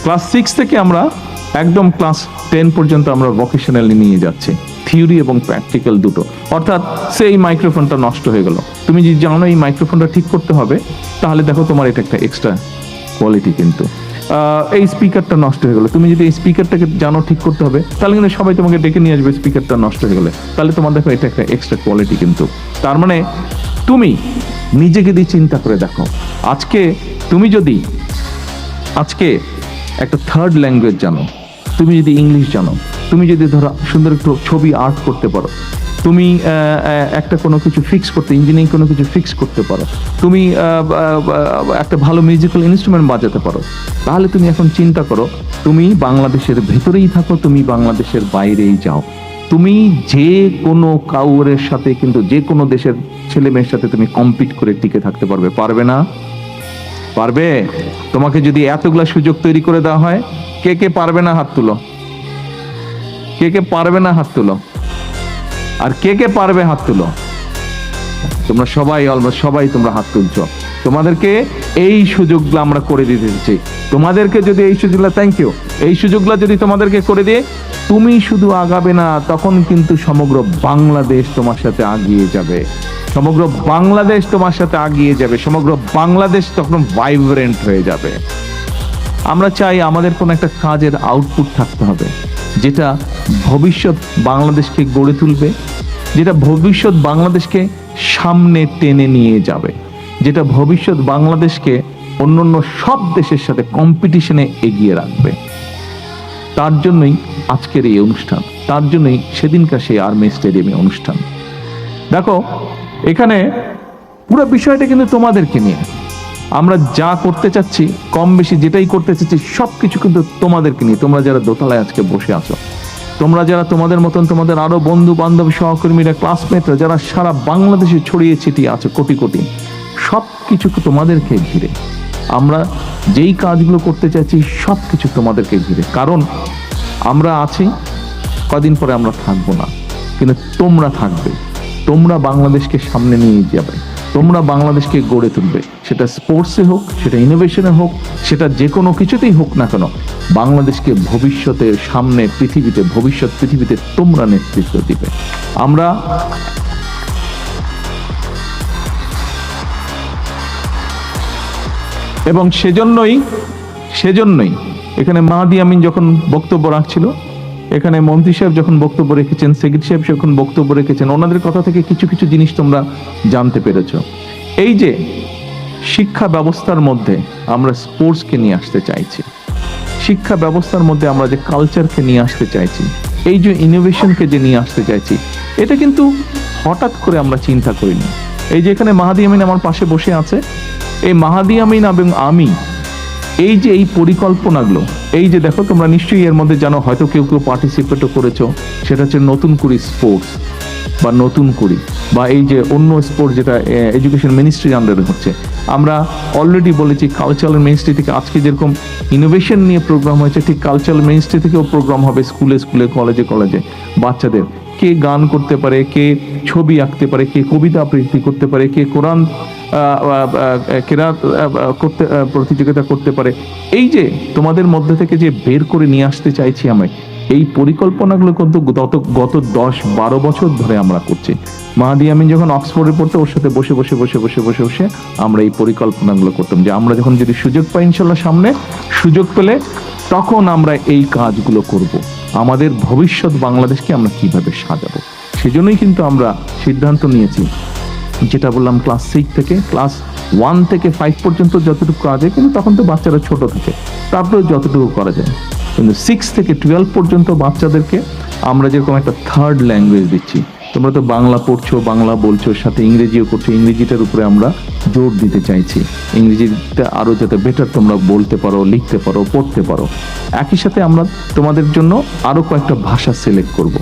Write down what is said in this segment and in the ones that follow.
Class 6 থেকে আমরা একদম ক্লাস 10 পর্যন্ত আমরা ভোকেশনালি নিয়ে যাচ্ছি, থিওরি এবং প্র্যাকটিক্যাল দুটো। অর্থাৎ সেই মাইক্রোফোনটা নষ্ট হয়ে গেল, তুমি যদি জানো এই মাইক্রোফোনটা ঠিক করতে হবে, তাহলে দেখো তোমার এটা একটা এক্সট্রা কোয়ালিটি। কিন্তু এই স্পিকারটা নষ্ট হয়ে গেল, তুমি যদি এই স্পিকারটাকে জানো ঠিক করতে হবে, তাহলে কিন্তু সবাই তোমাকে ডেকে নিয়ে আসবে। স্পিকারটা নষ্ট হয়ে গেলে তাহলে তোমার দেখো এটা একটা এক্সট্রা কোয়ালিটি। কিন্তু তার মানে তুমি নিজেকে দিয়ে চিন্তা করে দেখো, আজকে তুমি যদি আজকে একটা থার্ড ল্যাঙ্গুয়েজ জানো, তুমি যদি ইংলিশ জানো, তুমি যদি ধরো সুন্দর একটু ছবি আর্ট করতে পারো, তুমি একটা কোনো কিছু ফিক্স করতে, ইঞ্জিনিয়ারিং কোনো কিছু ফিক্স করতে পারো, তুমি একটা ভালো মিউজিক্যাল ইনস্ট্রুমেন্ট বাজাতে পারো, তাহলে তুমি এখন চিন্তা করো, তুমি বাংলাদেশের ভেতরেই থাকো, তুমি বাংলাদেশের বাইরেই যাও, তুমি যে কোনো কাউরের সাথে, কিন্তু যে কোনো দেশের ছেলে মেয়ের সাথে তুমি কম্পিট করে টিকে থাকতে পারবে? পারবে না? পারবে? তোমাকে যদি এতগুলা সুযোগ তৈরি করে দেওয়া হয়, কে কে পারবে না হাত তুলো, কে কে পারবে না হাত তুলো, আর কে কে পারবে হাত তুলো। তোমরা সবাই, অলমোস্ট সবাই তোমরা হাত তুলছো। তোমাদেরকে এই সুযোগগুলো আমরা করে দিতে চাচ্ছি। তোমাদেরকে যদি এই সুযোগগুলো, থ্যাংক ইউ, এই সুযোগগুলো যদি তোমাদেরকে করে দিয়ে তুমি শুধু আগাবে না, তখন কিন্তু সমগ্র বাংলাদেশ তোমার সাথে আগিয়ে যাবে, সমগ্র বাংলাদেশ তোমার সাথে আগিয়ে যাবে, সমগ্র বাংলাদেশ তখন ভাইব্রেন্ট হয়ে যাবে। আমরা চাই আমাদের কোনো একটা কাজের আউটপুট থাকতে হবে, যেটা ভবিষ্যৎ বাংলাদেশকে গড়ে তুলবে, যেটা ভবিষ্যৎ বাংলাদেশকে সামনে টেনে নিয়ে যাবে, যেটা ভবিষ্যৎ বাংলাদেশকে অন্যান্য সব দেশের সাথে কম্পিটিশনে এগিয়ে রাখবে। তার জন্যই আজকের এই অনুষ্ঠান, তার জন্যই সেদিনকার সেই আর্মি স্টেডিয়ামে অনুষ্ঠান। দেখো এখানে পুরো বিষয়টা কিন্তু তোমাদেরকে নিয়ে, আমরা যা করতে চাচ্ছি, কম বেশি যেটাই করতে চাচ্ছি, সবকিছু কিন্তু তোমাদেরকে নিয়ে। তোমরা যারা দোতলায় আজকে বসে আছো, তোমরা যারা তোমাদের মতন তোমাদের আরো বন্ধু বান্ধব সহকর্মীরা ক্লাসমেটরা যারা সারা বাংলাদেশে ছড়িয়ে ছিটিয়ে আছে কোটি কোটি, সবকিছু তোমাদেরকে ঘিরে। আমরা যেই কাজগুলো করতে চাইছি সবকিছু তোমাদেরকে ঘিরে, কারণ আমরা আছি, কদিন পরে আমরা থাকবো না, কিন্তু তোমরা থাকবে, তোমরা বাংলাদেশকে সামনে নিয়ে যাবে, তোমরা বাংলাদেশকে গড়ে তুলবে। সেটা স্পোর্টসে হোক, সেটা ইনোভেশনে হোক, সেটা যে কোনো কিছুতেই হোক না কেন, বাংলাদেশকে ভবিষ্যতের সামনে পৃথিবীতে, ভবিষ্যৎ পৃথিবীতে তোমরা নেতৃত্ব দিবে। আমরা এবং সেজন্যই এখানে মাহাদি আমিন যখন বক্তব্য রাখছিল, এখানে মন্ত্রী সাহেব যখন বক্তব্য রেখেছেন, সেক্রেটারি সাহেব যখন বক্তব্য রেখেছেন, ওনাদের কথা থেকে কিছু কিছু জিনিস তোমরা জানতে পেরেছো। এই যে শিক্ষা ব্যবস্থার মধ্যে আমরা স্পোর্টসকে নিয়ে আসতে চাইছি, শিক্ষা ব্যবস্থার মধ্যে আমরা যে কালচারকে নিয়ে আসতে চাইছি, এই যে ইনোভেশনকে যে নিয়ে আসতে চাইছি, এটা কিন্তু হঠাৎ করে আমরা চিন্তা করিনি। এই যে এখানে মাহাদি আমিন আমার পাশে বসে আছে, এই মাহাদি আমিন এবং আমি এই যে এই পরিকল্পনাগুলো, এই যে দেখো তোমরা নিশ্চয়ই এর মধ্যে জানো, হয়তো কেউ কেউ পার্টিসিপেটও করেছো, সেটা হচ্ছে নতুন করি স্পোর্টস বা নতুন করি, বা এই যে অন্য স্পোর্টস যেটা এডুকেশন মিনিস্ট্রির আন্ডারে হচ্ছে। আমরা অলরেডি বলেছি কালচারাল মিনিস্ট্রি থেকে আজকে যেরকম ইনোভেশন নিয়ে প্রোগ্রাম হয়েছে, ঠিক কালচারাল মিনিস্ট্রি থেকেও প্রোগ্রাম হবে স্কুলে স্কুলে, কলেজে কলেজে। বাচ্চাদের কে গান করতে পারে, কে ছবি আঁকতে পারে, কে কবিতা আবৃত্তি করতে পারে, কে কোরআন কেরাত করতে প্রতিযোগিতা করতে পারে, এই যে তোমাদের মধ্যে থেকে যে বের করে নিয়ে আসতে চাইছি আমি, এই পরিকল্পনাগুলো কিন্তু গত 10-12 বছর ধরে আমরা করছি। মাহাদি আমিন যখন অক্সফোর্ডে পড়তো, ওর সাথে বসে বসে বসে বসে বসে বসে আমরা এই পরিকল্পনাগুলো করতাম, যে আমরা যখন যদি সুযোগ পাই, ইনশাল্লাহ সামনে সুযোগ পেলে তখন আমরা এই কাজগুলো করব, আমাদের ভবিষ্যৎ বাংলাদেশকে আমরা কিভাবে সাজাবো। সেজন্যই কিন্তু আমরা সিদ্ধান্ত নিয়েছি, যেটা বললাম ক্লাস 6 থেকে ক্লাস 1 থেকে 5 পর্যন্ত যতটুকু করা যায়, কিন্তু তখন তো বাচ্চারা ছোট থাকে, তারপরে যতটুকু করা যায়, কিন্তু 6 থেকে 12 পর্যন্ত বাচ্চাদেরকে আমরা যেরকম একটা থার্ড ল্যাঙ্গুয়েজ দিচ্ছি। তোমরা তো বাংলা পড়ছো, বাংলা বলছো, সাথে ইংরেজিও করছো, ইংরেজিটার উপরে আমরা জোর দিতে চাইছি, ইংরেজিটা আরো যাতে বেটার তোমরা বলতে পারো, লিখতে পারো, পড়তে পারো। একই সাথে আমরা তোমাদের জন্য আরো কয়েকটা ভাষা সিলেক্ট করব,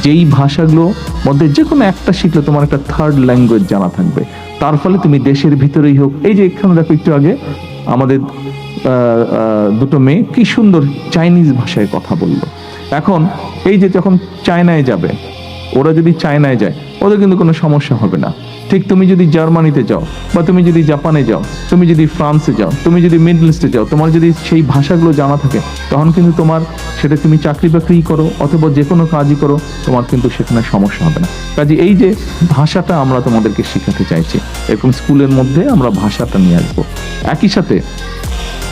যেই ভাষাগুলো মধ্যে যে কোনো একটা শিখলে তোমার একটা থার্ড ল্যাঙ্গুয়েজ জানা থাকবে, তার ফলে তুমি দেশের ভিতরেই হোক, এই যে এখানে দেখো একটু আগে আমাদের দুটো মেয়ে কি সুন্দর চাইনিজ ভাষায় কথা বললো। এখন এই যে যখন চায়নায় যাবে, ওরা যদি চায়নায় যায়, ওদের কিন্তু কোনো সমস্যা হবে না, ঠিক তুমি যদি জার্মানিতে যাও, বা তুমি যদি জাপানে যাও, তুমি যদি ফ্রান্সে যাও, তুমি যদি মিডল ইস্টে যাও, তোমার যদি সেই ভাষাগুলো জানা থাকে, তখন কিন্তু তোমার সেটা তুমি চাকরি বাকরি করো অথবা যে কোনো কাজই করো, তোমার কিন্তু সেখানে সমস্যা হবে না। কাজে এই যে ভাষাটা আমরা তোমাদেরকে শেখাতে চাইছি, এরকম স্কুলের মধ্যে আমরা ভাষাটা নিয়ে আসবো। একই সাথে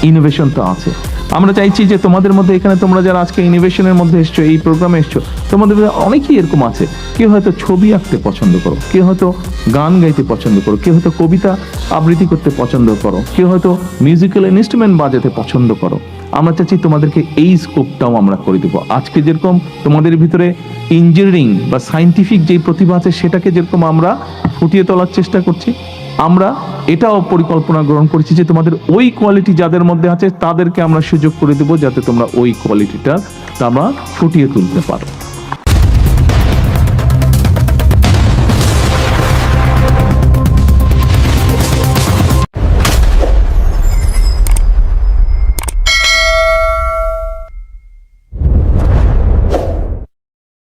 ইনোভেশন তো আছে। আমরা চাইছি যে তোমাদের মধ্যে এখানে তোমরা যারা আজকে ইনোভেশনের মধ্যে এসছো, এই প্রোগ্রামে এসছো, তোমাদের মধ্যে অনেকেই এরকম আছে। কেউ হয়তো ছবি আঁকতে পছন্দ করো, কেউ হয়তো গান গাইতে পছন্দ করো, কেউ হয়তো কবিতা আবৃত্তি করতে পছন্দ করো, কেউ হয়তো মিউজিক্যাল ইনস্ট্রুমেন্ট বাজাতে পছন্দ করো। আমরা চাচ্ছি তোমাদেরকে এই স্কোপটাও আমরা করে দেবো। আজকে যেরকম তোমাদের ভিতরে ইঞ্জিনিয়ারিং বা সায়েন্টিফিক যেই প্রতিভা আছে, সেটাকে যেরকম আমরা ফুটিয়ে তোলার চেষ্টা করছি, আমরা এটাও পরিকল্পনা গ্রহণ করেছি যে তোমাদের ওই কোয়ালিটি যাদের মধ্যে আছে, তাদেরকে আমরা সুযোগ করে দেবো যাতে তোমরা ওই কোয়ালিটিটা তোমরা ফুটিয়ে তুলতে পারো।